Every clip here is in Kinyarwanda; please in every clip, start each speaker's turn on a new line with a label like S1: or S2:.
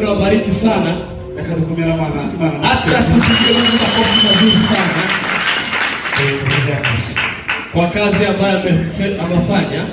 S1: awabariki sana. Hata tukiona makofi mazuri sana kwa kazi ambayo amefanya.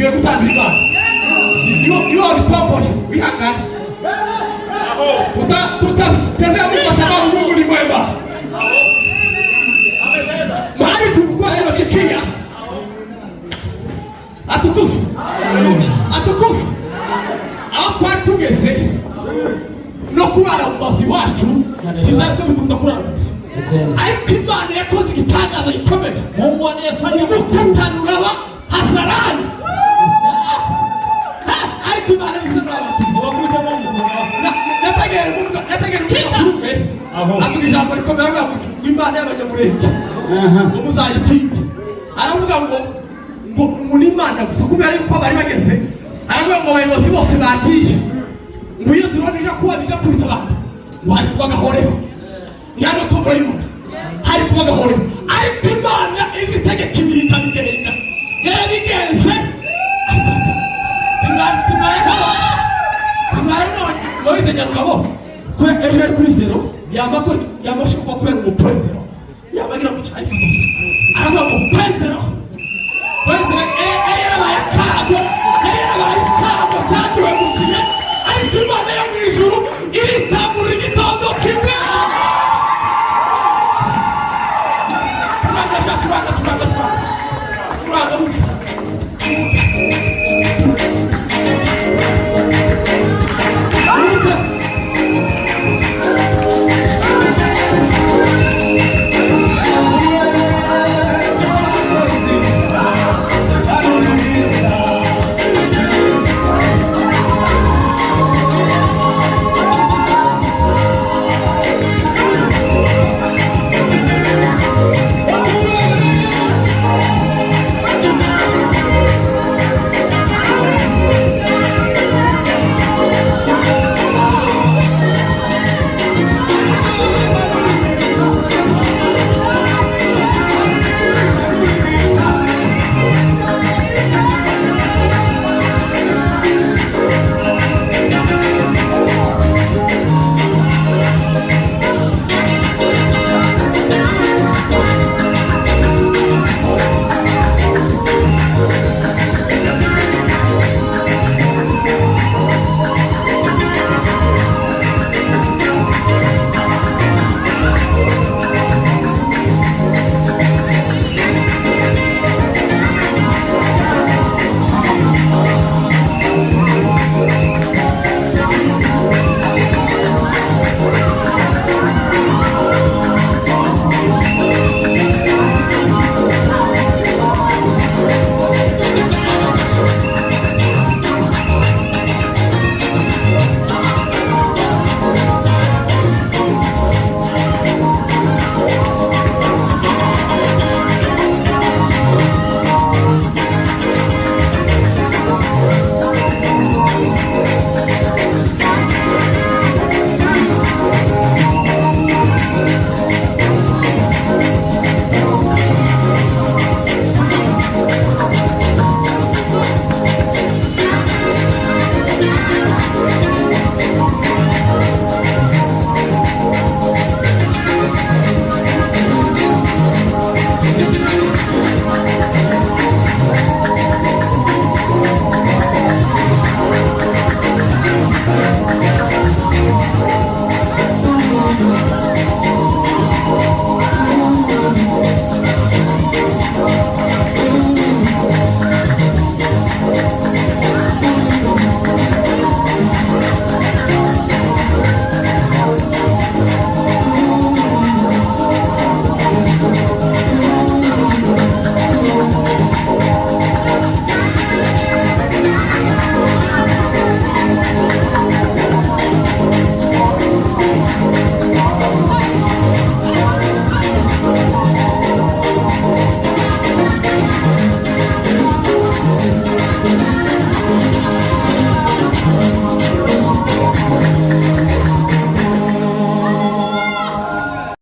S1: Tugiye gutambira Imana. Iyo wabitokoje wihangane. Tutatezea Mungu kwa sababu Mungu ni mwema. Mahali tulikuwa tunasikia atukufu. Atukufu. Hapo tugeze no kurara ubazi wacu. Tuzako bikunda kurara. Ariko Imana yakoze igitangaza gikomeye. Mungu anayefanya mkutanura hasarani. Aku ijambo rikomera Imana y'abanyamurenge umuzayitinde aravuga ngo n'Imana gusa kubera yuko bari bageze aravuga ngo abayobozi bose bagiye ngo iyo turonije kuba bigakubita abantu ngo hari kuba gahoreho yano tombo y'imoto hari kuba gahoreho ariko Imana izitegeka ibirika bigenda yarabigenze Loite nyarugabo kwe ejo kuri zero yamashuko kwera umuprezero yabagira mu cyari fotose aravuga ngo prezero era bayakara